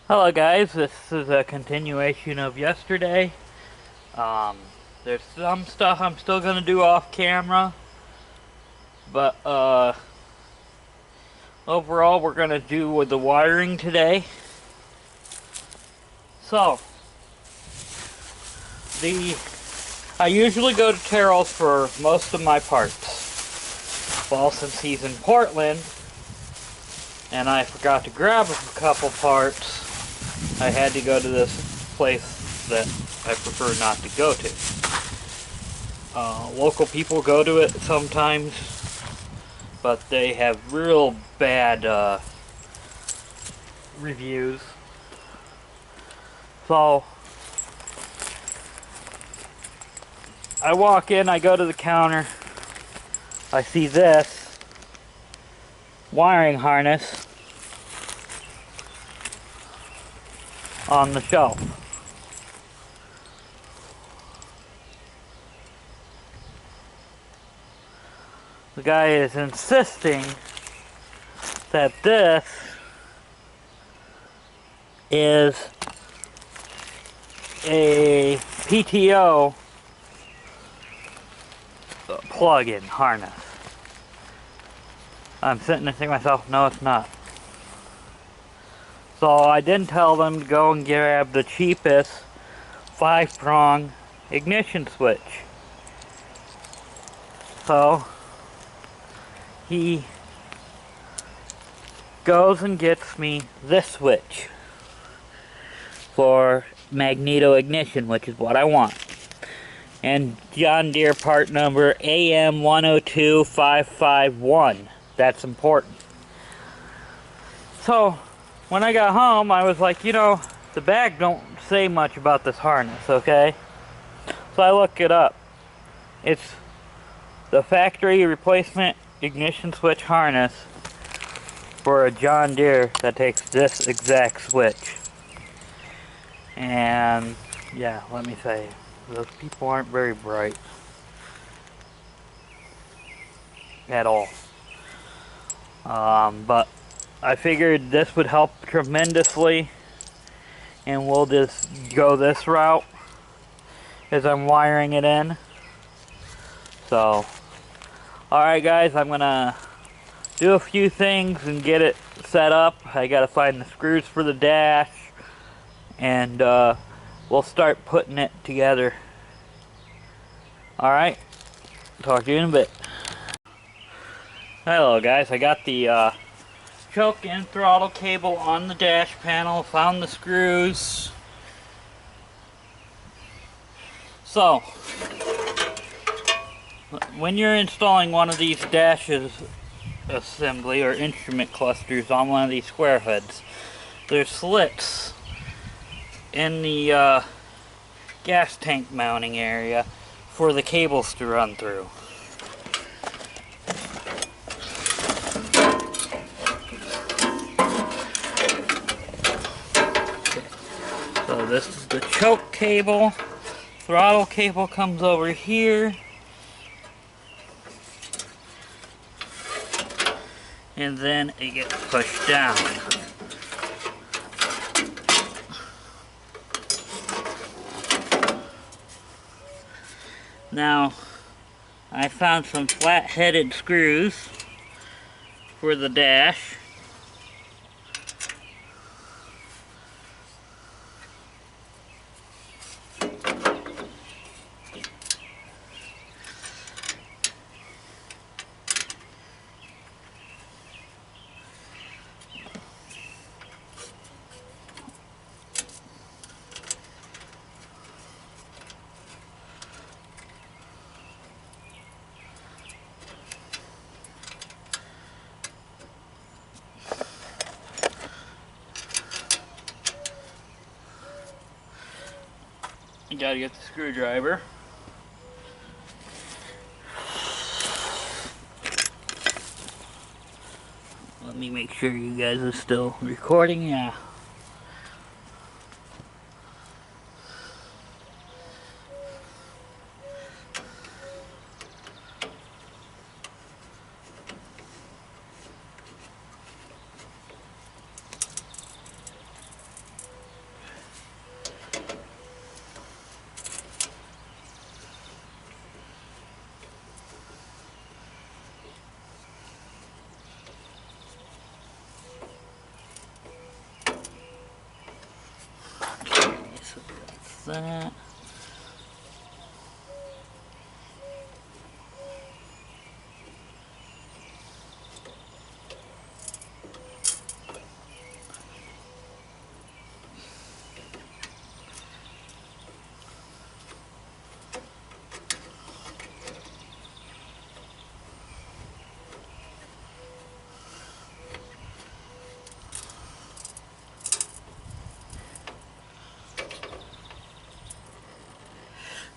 Hello guys, this is a continuation of yesterday. Um, there's some stuff I'm still gonna do off camera, but overall we're gonna do with the wiring today. So, I usually go to Terrell's for most of my parts. Well, since he's in Portland, and I forgot to grab a couple parts, I had to go to this place that I prefer not to go to. Local people go to it sometimes, but they have real bad reviews. So I walk in, I go to the counter, I see this wiring harness on the shelf. The guy is insisting that this is a PTO plug-in harness. I'm sitting there thinking to myself, no, it's not. So I didn't tell them to go and grab the cheapest 5-prong ignition switch. So he goes and gets me this switch for magneto ignition, which is what I want. And John Deere part number AM102551. That's important. So when I got home, I was like, the bag don't say much about this harness, okay? So I looked it up. It's the factory replacement ignition switch harness for a John Deere that takes this exact switch. And yeah, let me say, those people aren't very bright at all. But I figured this would help tremendously, and we'll just go this route as I'm wiring it in. So alright guys, I'm gonna do a few things and get it set up. I gotta find the screws for the dash, and we'll start putting it together. Alright, talk to you in a bit. Hello guys, I got the choke and throttle cable on the dash panel, found the screws. So when you're installing one of these dashes assembly or instrument clusters on one of these square heads, there's slits in the gas tank mounting area for the cables to run through. So this is the choke cable. Throttle cable comes over here. And then it gets pushed down. Now, I found some flat-headed screws for the dash. You gotta get the screwdriver. Let me make sure you guys are still recording. Yeah. that.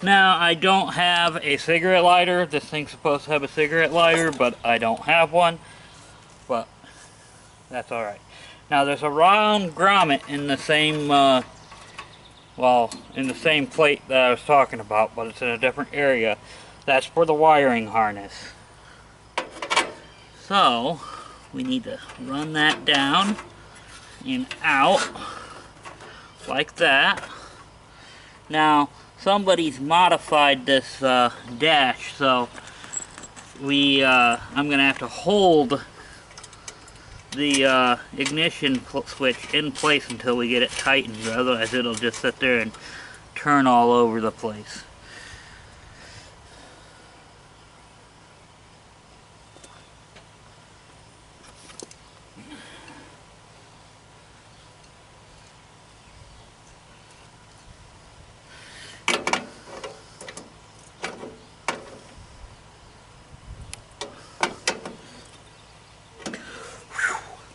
Now, I don't have a cigarette lighter. This thing's supposed to have a cigarette lighter, but I don't have one. But that's alright. Now, there's a round grommet in the same, well, in the same plate that I was talking about, but it's in a different area. That's for the wiring harness. So, we need to run that down and out like that. Now, somebody's modified this dash, so I'm gonna have to hold the ignition switch in place until we get it tightened, otherwise it'll just sit there and turn all over the place.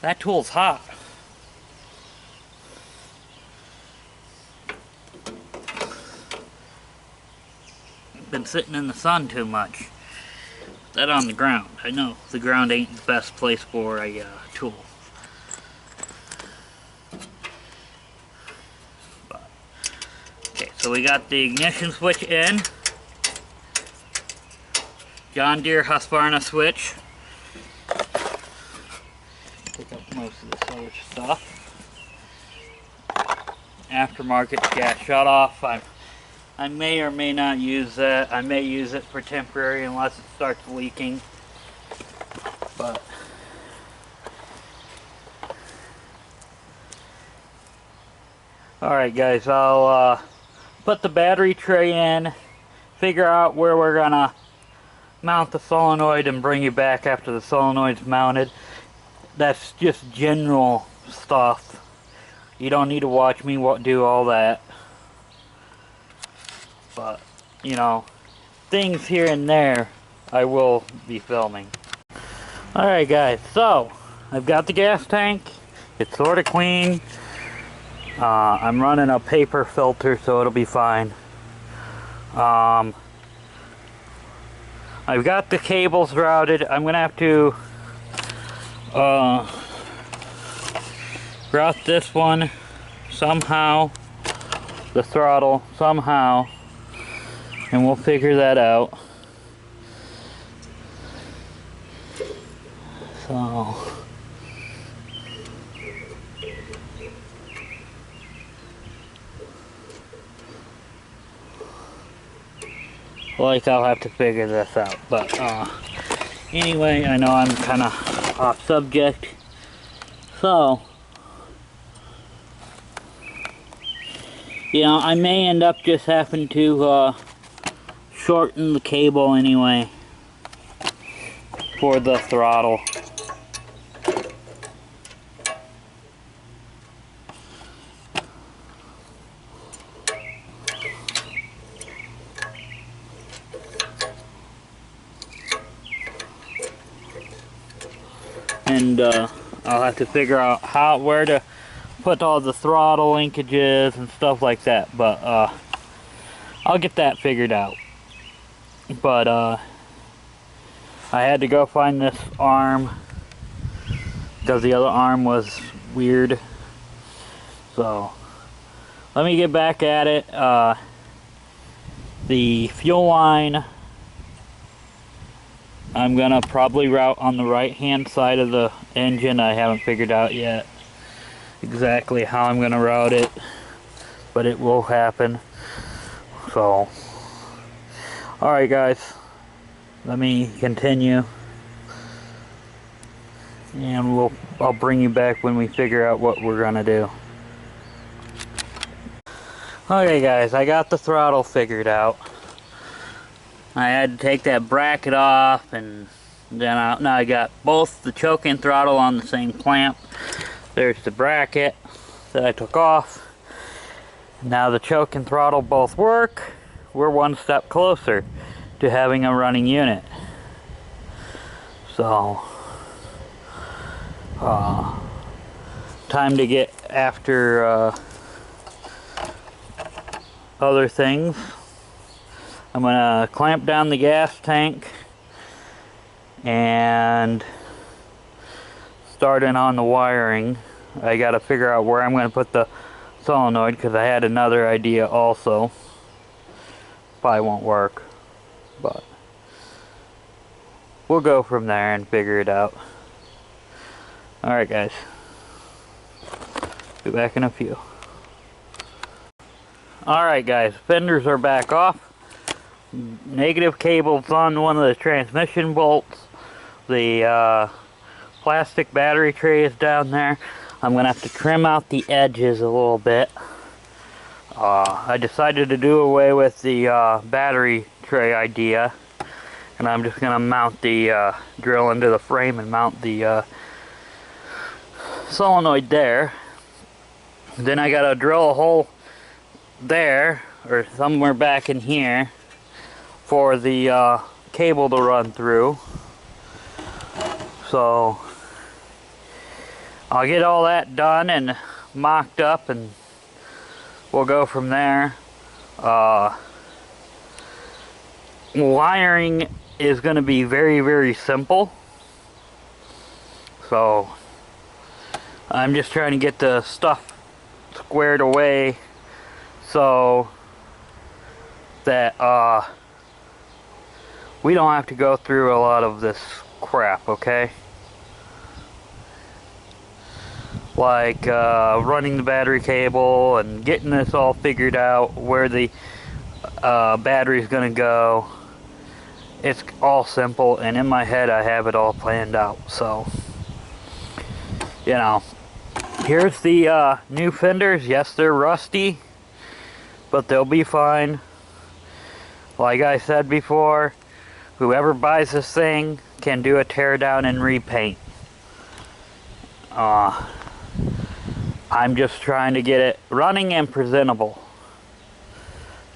That tool's hot. Been sitting in the sun too much. Put that on the ground. I know the ground ain't the best place for a tool. But, okay, so we got the ignition switch in. John Deere Husqvarna switch. Pick up most of this other stuff. Aftermarket gas shutoff. I may or may not use that. I may use it for temporary unless it starts leaking. But alright guys, I'll put the battery tray in, figure out where we're gonna mount the solenoid, and bring you back after the solenoid's mounted. That's just general stuff. You don't need to watch me do all that. But, you know, things here and there I will be filming. Alright guys, so I've got the gas tank. It's sort of clean. I'm running a paper filter, so it'll be fine. I've got the cables routed. I'm gonna have to route this one somehow, the throttle somehow, and we'll figure that out. So I'll have to figure this out, but anyway, I know I'm kind of off subject, so you know, I may end up just having to shorten the cable anyway for the throttle. And I'll have to figure out where to put all the throttle linkages and stuff like that, but I'll get that figured out. But I had to go find this arm because the other arm was weird. So let me get back at it. The fuel line, I'm gonna probably route on the right hand side of the engine. I haven't figured out yet exactly how I'm gonna route it, but it will happen. So alright guys, let me continue, and I'll bring you back when we figure out what we're gonna do. Okay guys, I got the throttle figured out. I had to take that bracket off, and then now I got both the choke and throttle on the same clamp. There's the bracket that I took off. Now the choke and throttle both work. We're one step closer to having a running unit. So, time to get after other things. I'm gonna clamp down the gas tank and start in on the wiring. I gotta figure out where I'm gonna put the solenoid because I had another idea also. Probably won't work, but we'll go from there and figure it out. Alright guys, be back in a few. Alright guys, fenders are back off. Negative cable's on one of the transmission bolts. The plastic battery tray is down there. I'm gonna have to trim out the edges a little bit. I decided to do away with the battery tray idea, and I'm just gonna mount the drill into the frame and mount the solenoid there. Then I gotta drill a hole there or somewhere back in here for the cable to run through. So I'll get all that done and mocked up, and we'll go from there. Wiring is going to be very, very simple. So I'm just trying to get the stuff squared away so that we don't have to go through a lot of this crap, okay? Like running the battery cable and getting this all figured out, where the battery is going to go. It's all simple, and in my head I have it all planned out. So, you know, here's the new fenders. Yes, they're rusty, but they'll be fine. Like I said before, whoever buys this thing can do a tear down and repaint. I'm just trying to get it running and presentable.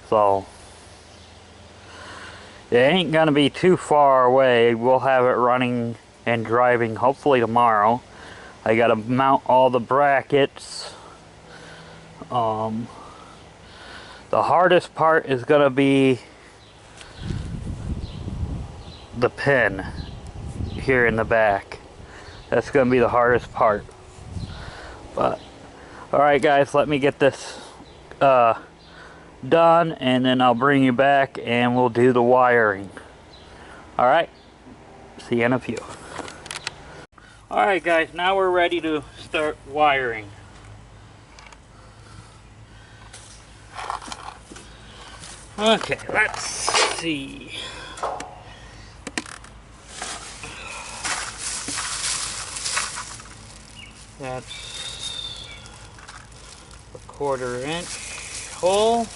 So it ain't gonna be too far away. We'll have it running and driving hopefully tomorrow. I gotta mount all the brackets. The hardest part is gonna be the pin here in the back. That's gonna be the hardest part. But alright guys, let me get this done, and then I'll bring you back and we'll do the wiring. Alright, see you in a few. Alright guys, now we're ready to start wiring. Okay, let's see. That's a 1/4 inch hole.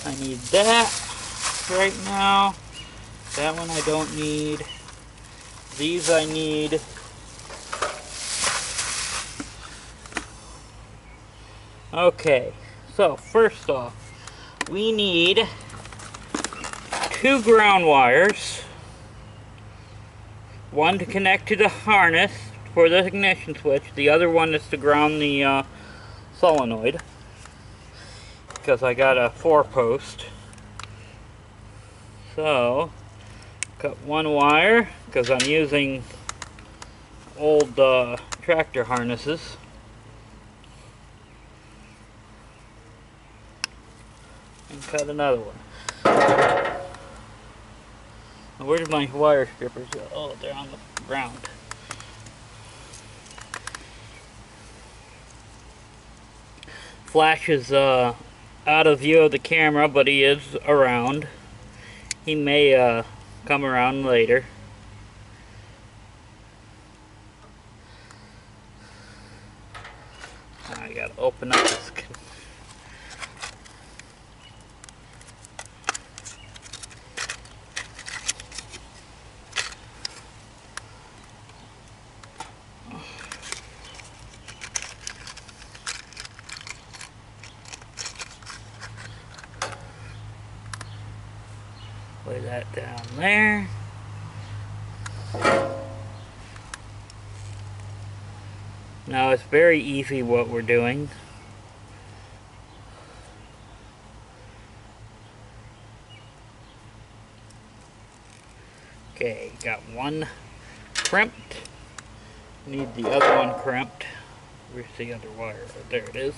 I need that right now. That one I don't need. These I need. Okay, so first off, we need 2 ground wires. One to connect to the harness for the ignition switch. The other one is to ground the solenoid, because I got a 4-post. So, cut 1 wire, because I'm using old tractor harnesses. And cut another one. Now, where's my wire strippers? Oh, they're on the ground. Flash is out of view of the camera, but he is around. He may come around later. I gotta open up this. Lay that down there. Now it's very easy what we're doing. Okay, got one crimped. Need the other one crimped. Where's the other wire? There it is.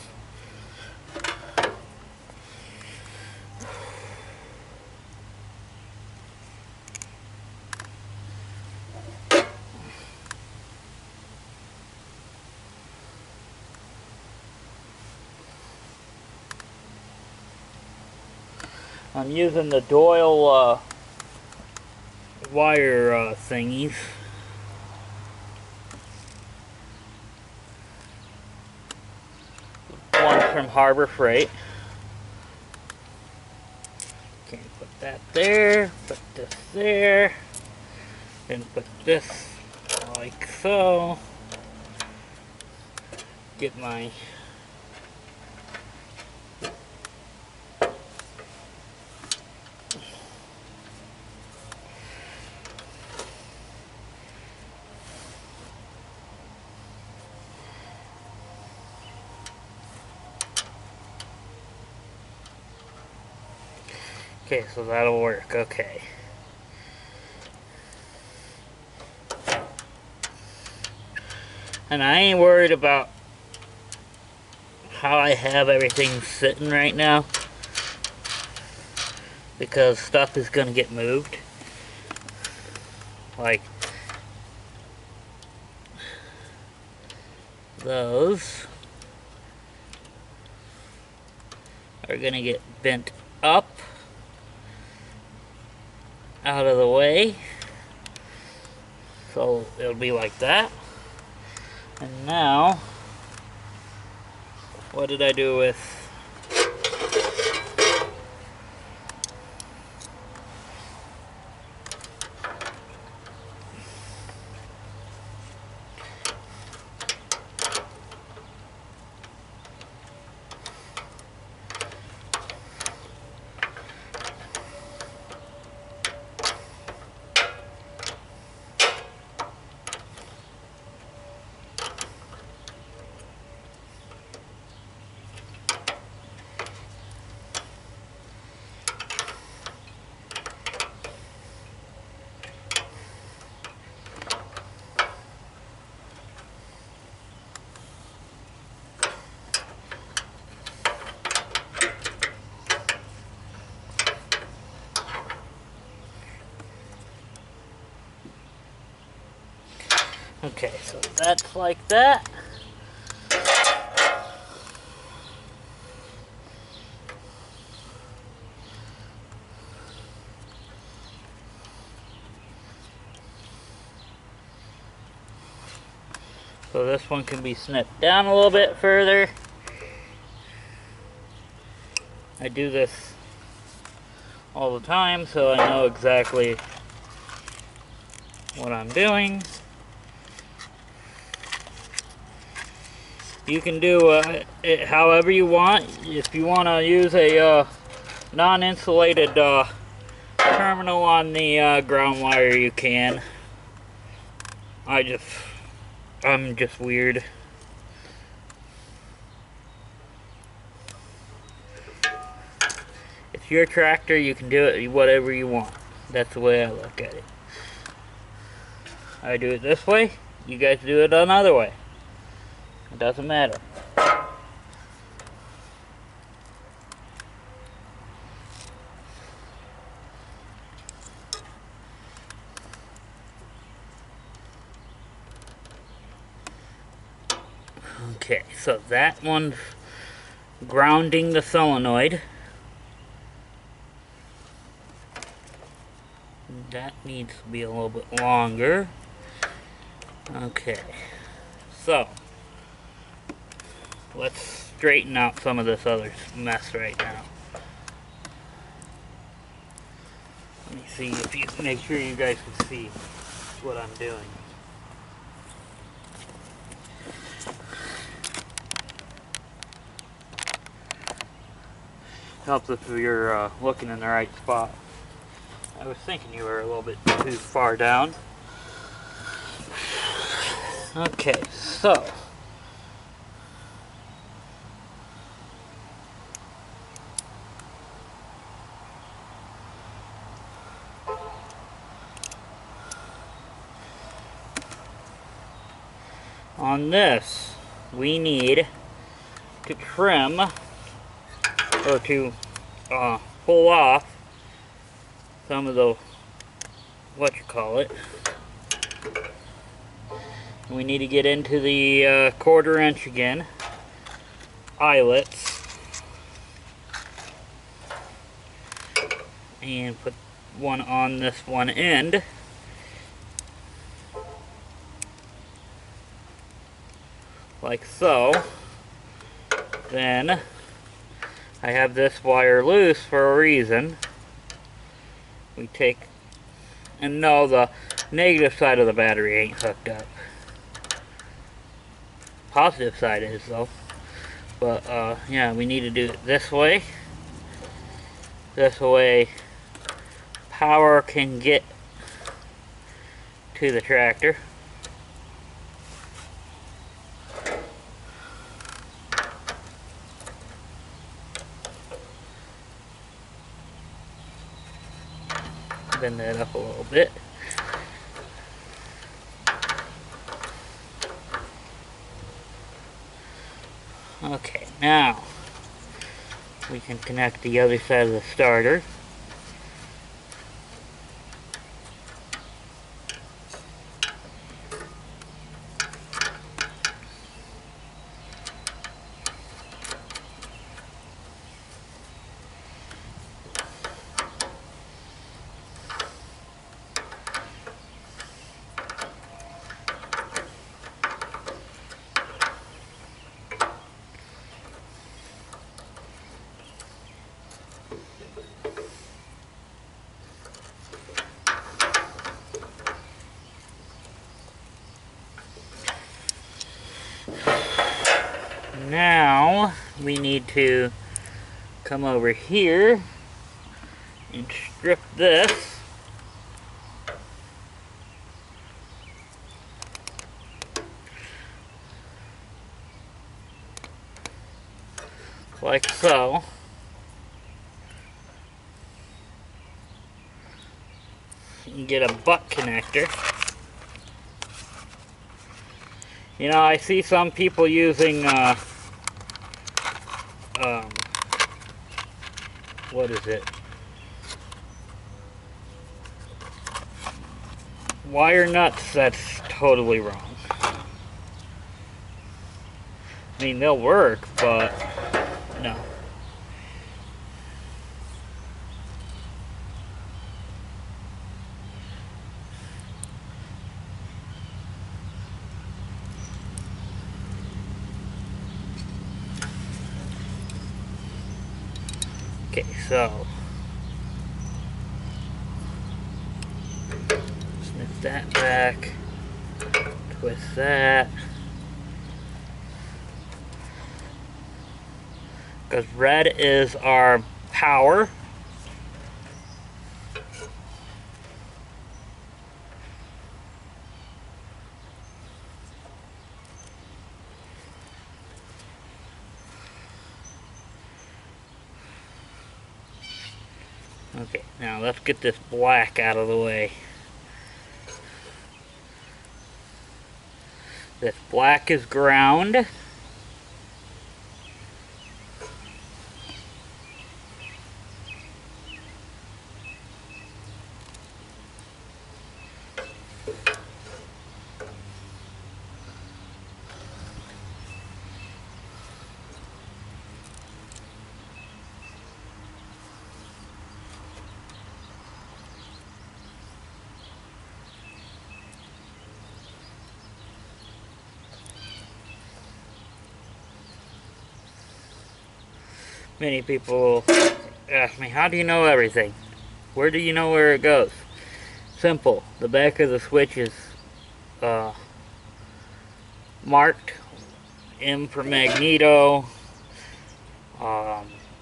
I'm using the Doyle wire thingies. One from Harbor Freight. Okay, put that there, put this there, and put this like so. Get my okay, so that'll work, okay. And I ain't worried about how I have everything sitting right now, because stuff is gonna get moved. Like those are gonna get bent up out of the way, so it'll be like that. And now, what did I do with okay, so that's like that. So this one can be snipped down a little bit further. I do this all the time, so I know exactly what I'm doing. You can do it however you want. If you want to use a non-insulated terminal on the ground wire, you can. I'm just weird. It's your tractor, you can do it whatever you want. That's the way I look at it. I do it this way, you guys do it another way. It doesn't matter. Okay, so that one's grounding the solenoid. That needs to be a little bit longer. Okay, so let's straighten out some of this other mess right now. Let me see if you make sure you guys can see what I'm doing. Helps if you're looking in the right spot. I was thinking you were a little bit too far down. Okay, so on this, we need to trim, or to pull off some of the, we need to get into the 1/4 inch again, eyelets, and put one on this one end. Like so. Then I have this wire loose for a reason. We take, and no, the negative side of the battery ain't hooked up. Positive side is though. But yeah, we need to do it this way. This way power can get to the tractor. Bend that up a little bit. Okay, now we can connect the other side of the starter. Now we need to come over here and strip this. Like so. And get a butt connector. You know, I see some people using what is it? Wire nuts. That's totally wrong. I mean, they'll work, but no. Okay, so snip that back, twist that, because red is our power. Okay, now let's get this black out of the way. This black is ground. Many people ask me, how do you know everything? Where do you know where it goes? Simple. The back of the switch is marked. M for magneto,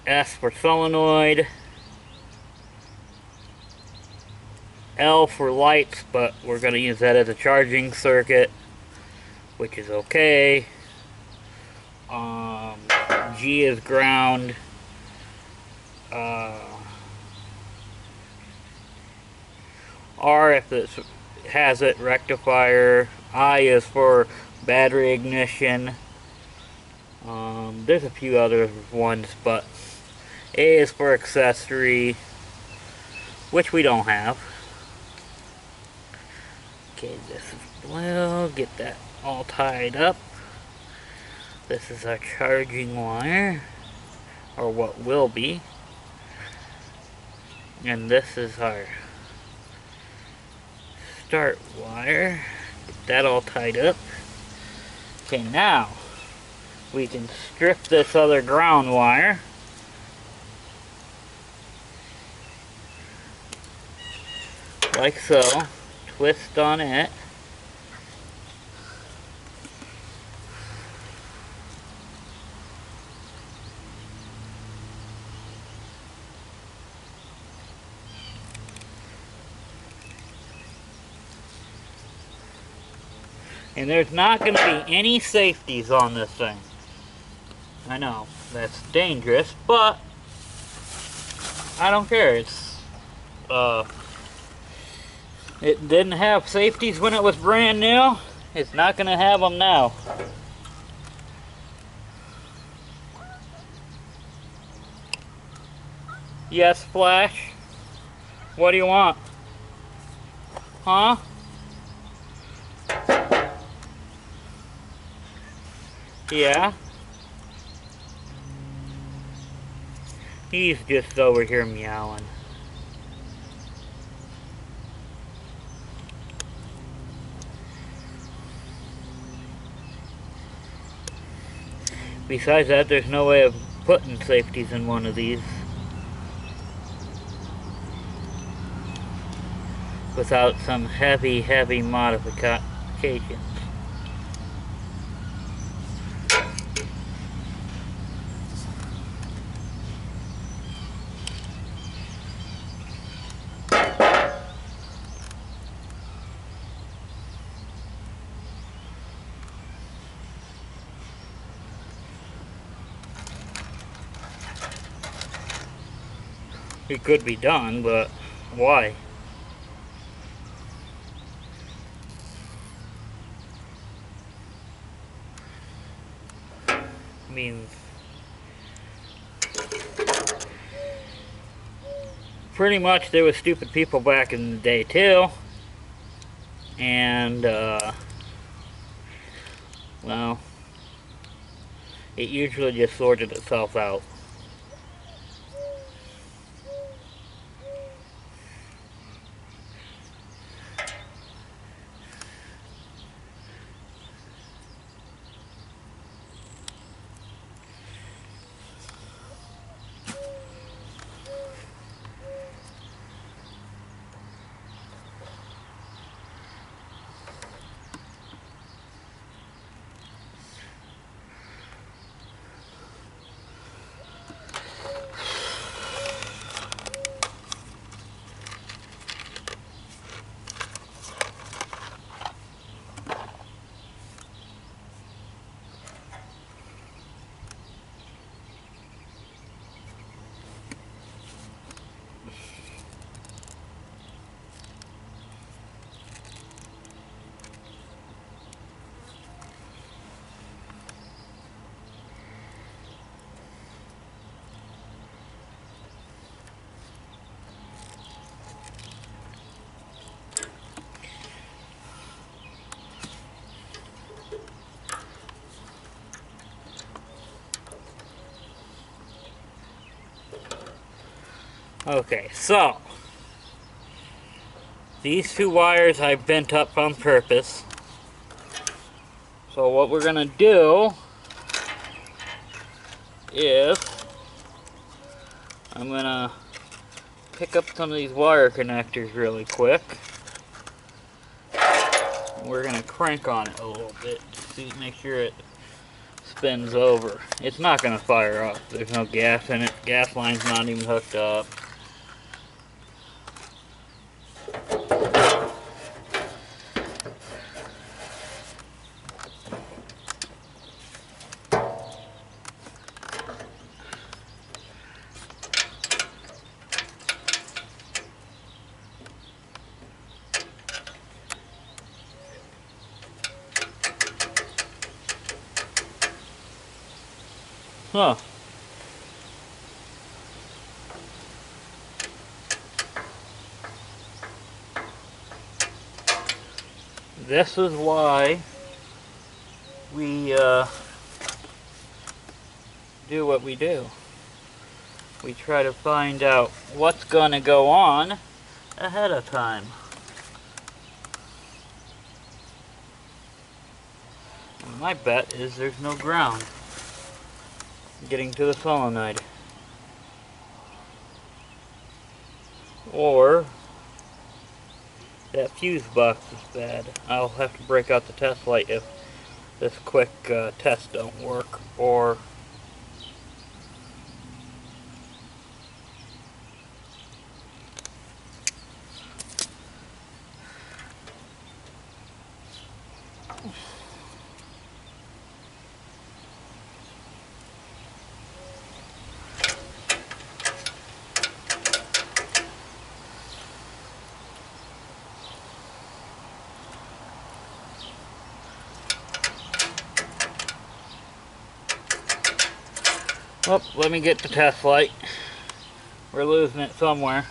S for solenoid, L for lights, but we're going to use that as a charging circuit, which is okay. G is ground. R, if it has it, rectifier. I is for battery ignition. There's a few other ones, but A is for accessory, which we don't have. Okay, this is blue. Get that all tied up. This is our charging wire, or what will be. And this is our start wire. Get that all tied up. Okay, now we can strip this other ground wire. Like so. Twist on it. And there's not going to be any safeties on this thing. I know, that's dangerous, but I don't care. It didn't have safeties when it was brand new. It's not going to have them now. Yes, Flash? What do you want? Huh? Yeah? He's just over here meowing. Besides that, there's no way of putting safeties in one of these without some heavy modifications. It could be done, but why? I mean, pretty much there was stupid people back in the day too, and well, it usually just sorted itself out. Okay, so these two wires I bent up on purpose. So what we're gonna do is I'm gonna pick up some of these wire connectors really quick. We're gonna crank on it a little bit to see, make sure it spins over. It's not gonna fire up. There's no gas in it. Gas line's not even hooked up. Huh. This is why we do what we do. We try to find out what's going to go on ahead of time. And my bet is there's no ground getting to the solenoid. Or that fuse box is bad. I'll have to break out the test light if this quick test don't work, or oh, let me get the test light. We're losing it somewhere.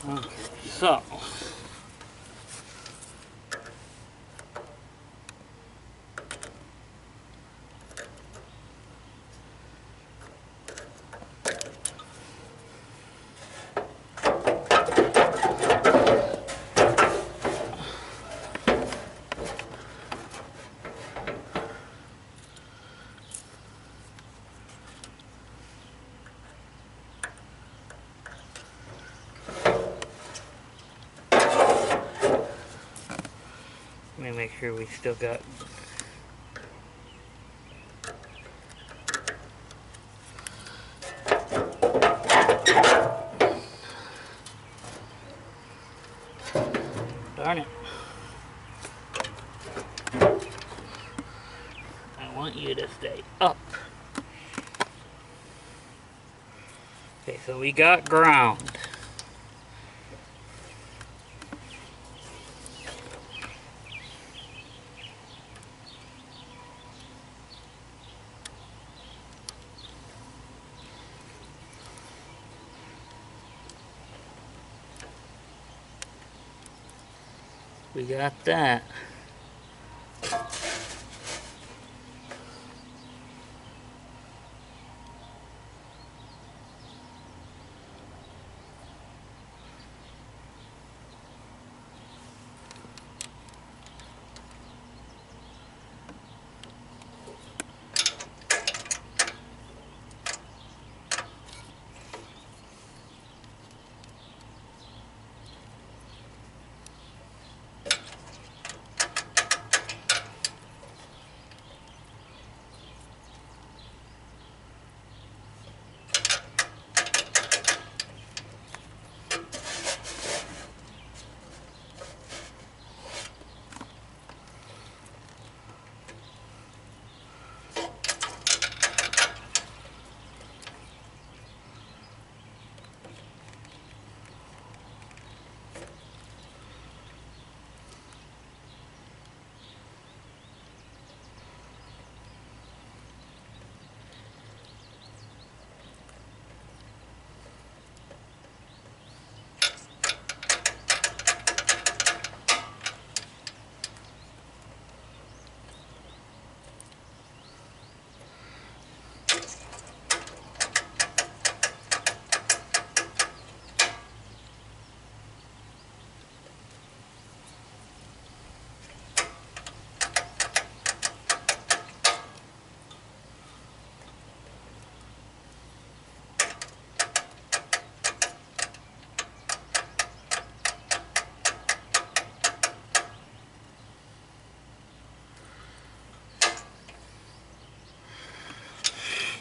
Okay, so let me make sure we still got. Darn it. I want you to stay up. Okay, so we got ground. We got that.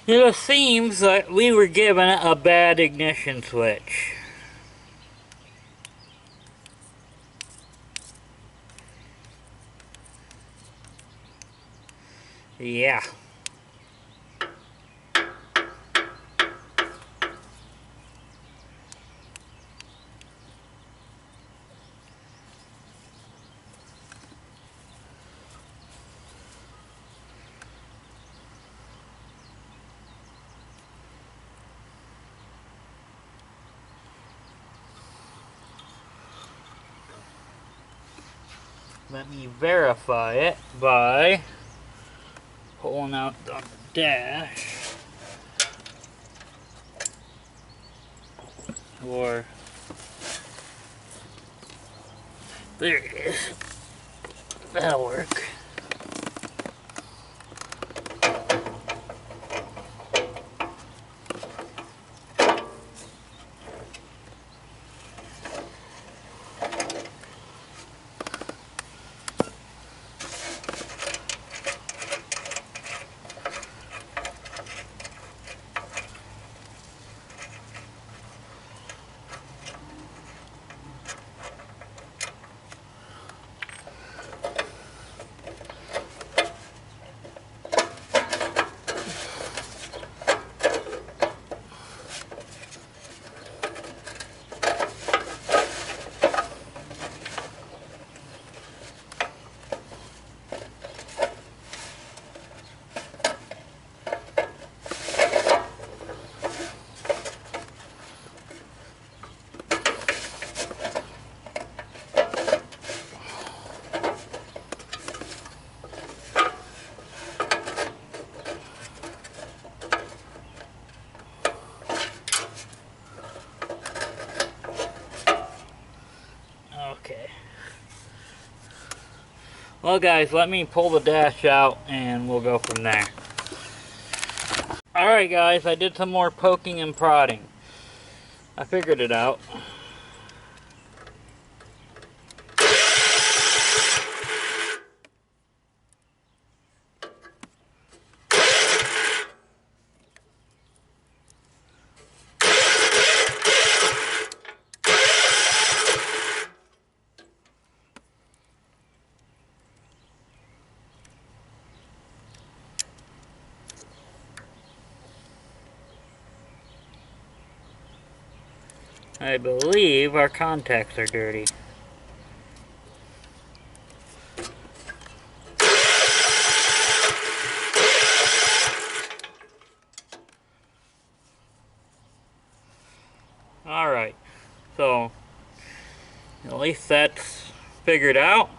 It seems that we were given a bad ignition switch. Yeah. Let me verify it by pulling out the dash. Or there it is. That'll work. Okay. Well guys, let me pull the dash out and we'll go from there. Alright guys, I did some more poking and prodding. I figured it out. I believe our contacts are dirty. Alright, so at least that's figured out.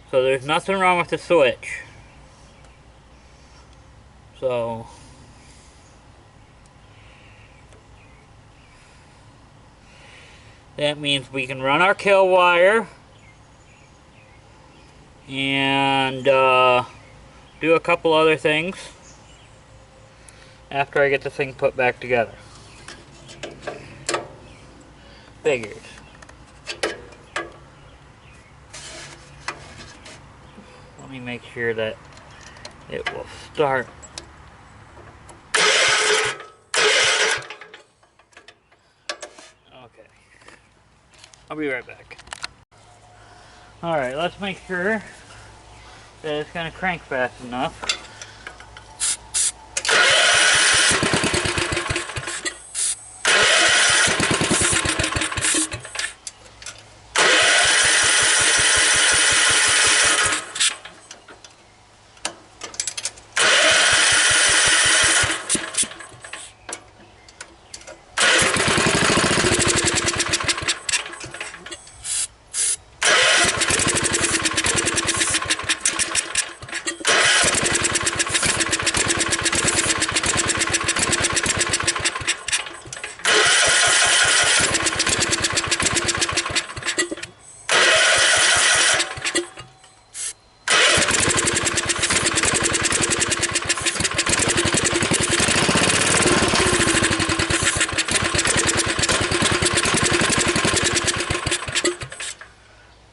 So there's nothing wrong with the switch. So that means we can run our kill wire and do a couple other things after I get the thing put back together. Figures. Let me make sure that it will start. Okay. I'll be right back. Alright, let's make sure that it's going to crank fast enough.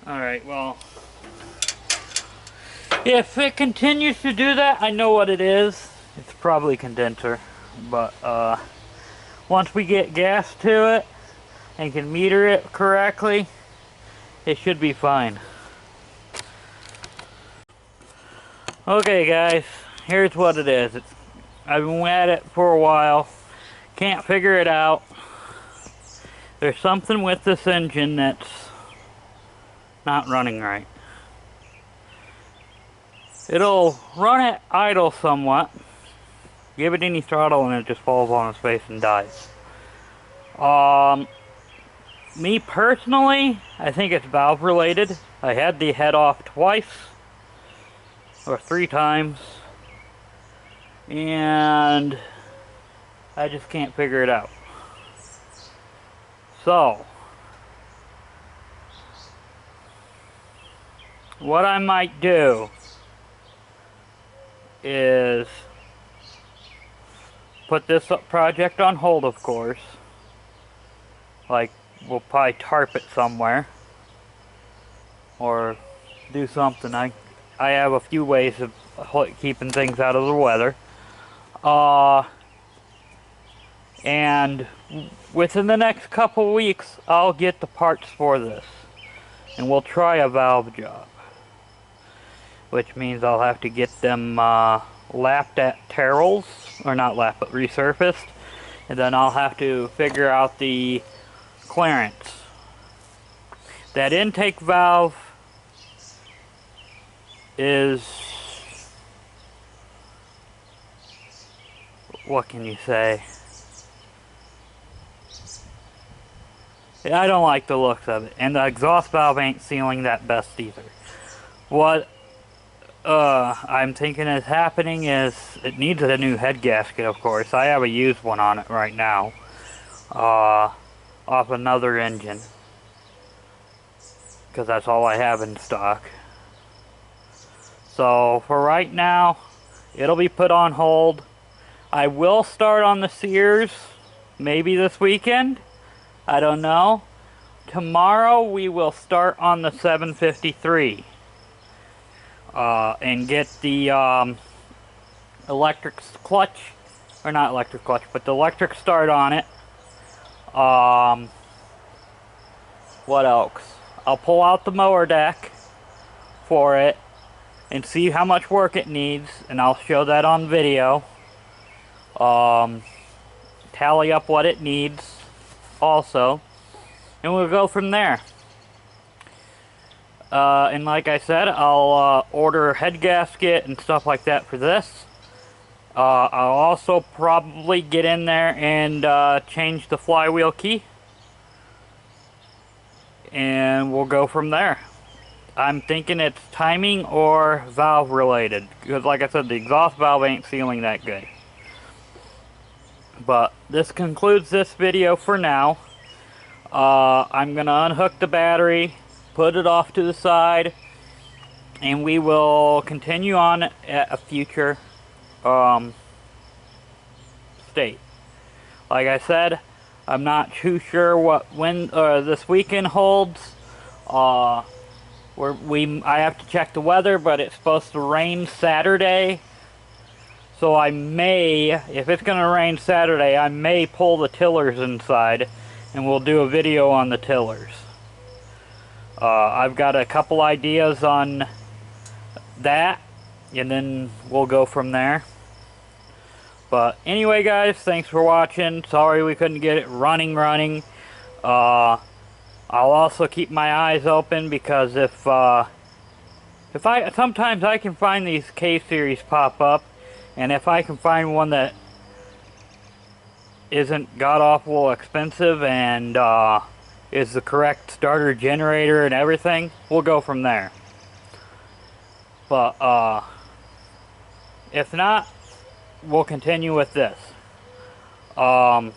Alright, well, if it continues to do that, I know what it is. It's probably condenser, but once we get gas to it and can meter it correctly, it should be fine. Okay guys, here's what it is. I've been at it for a while, can't figure it out. There's something with this engine that's not running right. It'll run it idle somewhat, give it any throttle and it just falls on its face and dies. Me personally, I think it's valve related. I had the head off twice or 3 times and I just can't figure it out. So what I might do is put this project on hold, of course. Like, we'll probably tarp it somewhere or do something. I have a few ways of keeping things out of the weather. And within the next couple weeks, I'll get the parts for this. And we'll try a valve job. Which means I'll have to get them lapped at Terrell's. Or not lapped, but resurfaced. And then I'll have to figure out the clearance. That intake valve is, what can you say? I don't like the looks of it, and the exhaust valve ain't sealing that best either. What I'm thinking is happening is it needs a new head gasket, of course. I have a used one on it right now, off another engine, because that's all I have in stock. So for right now, it'll be put on hold. I will start on the Sears maybe this weekend. I don't know. Tomorrow we will start on the 753 and get the electric clutch, or not electric clutch, but the electric start on it. What else? I'll pull out the mower deck for it and see how much work it needs, and I'll show that on video. Tally up what it needs also, and we'll go from there. And like I said, I'll order a head gasket and stuff like that for this. I'll also probably get in there and change the flywheel key, and we'll go from there. I'm thinking it's timing or valve related, because like I said, the exhaust valve ain't sealing that good. But this concludes this video for now. I'm gonna unhook the battery, put it off to the side, and we will continue on at a future state. Like I said, I'm not too sure when this weekend holds. I have to check the weather, but it's supposed to rain Saturday. So I may, if it's going to rain Saturday, I may pull the tillers inside and we'll do a video on the tillers. I've got a couple ideas on that, and then we'll go from there. But anyway guys, thanks for watching. Sorry we couldn't get it running. I'll also keep my eyes open, because if sometimes I can find these K-series pop up, and if I can find one that isn't god-awful expensive and is the correct starter generator and everything, we'll go from there. But if not, we'll continue with this. But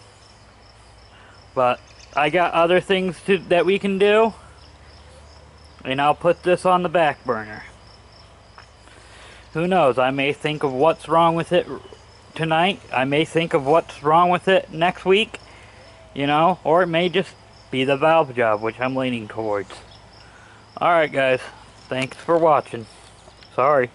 I got other things that we can do, and I'll put this on the back burner. Who knows, I may think of what's wrong with it tonight. I may think of what's wrong with it next week, you know, or it may just be the valve job, which I'm leaning towards. Alright guys, thanks for watching. Sorry.